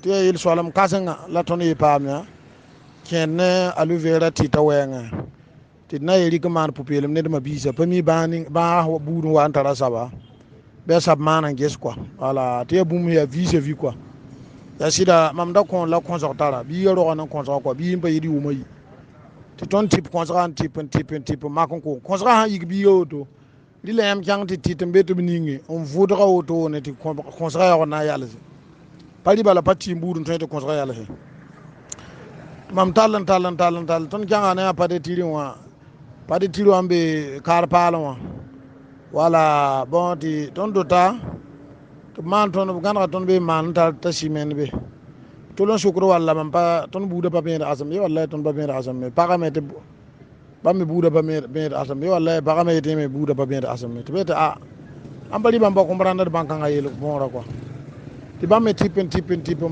Tia il solam kasanga la toni pamya kenne alu vera tita wenga tidna yeri kaman pupilem ne ma bisa pami bani ba buru wa antara saba be sab mana ges quoi voilà tia bum ya vise vi quoi ya sida mamda kon la konsortara bi yoro na konsor quoi bi mba yidi umai ti ton tip konsran tip makon ko konsra ha yig bi yoto dile yam jang ti titembe to biningi on voudra auto ne ti konsra ya na yalzi pali bala patti mburu to konsra yalla he mam talan ton janga na pade tiri ambe kar pala wala bon ti ton dota to man ton gana ton be man ta simen be to lon sukro wala mam pa ton buda pa ben asam ye wala ton ba ben asam me pa me te ba me buda ba me asam ye wala ba me te me buda ba ben asam me to beta a ambali bamba comprendre banka ngayelo bon ra quoi ti ba me tipen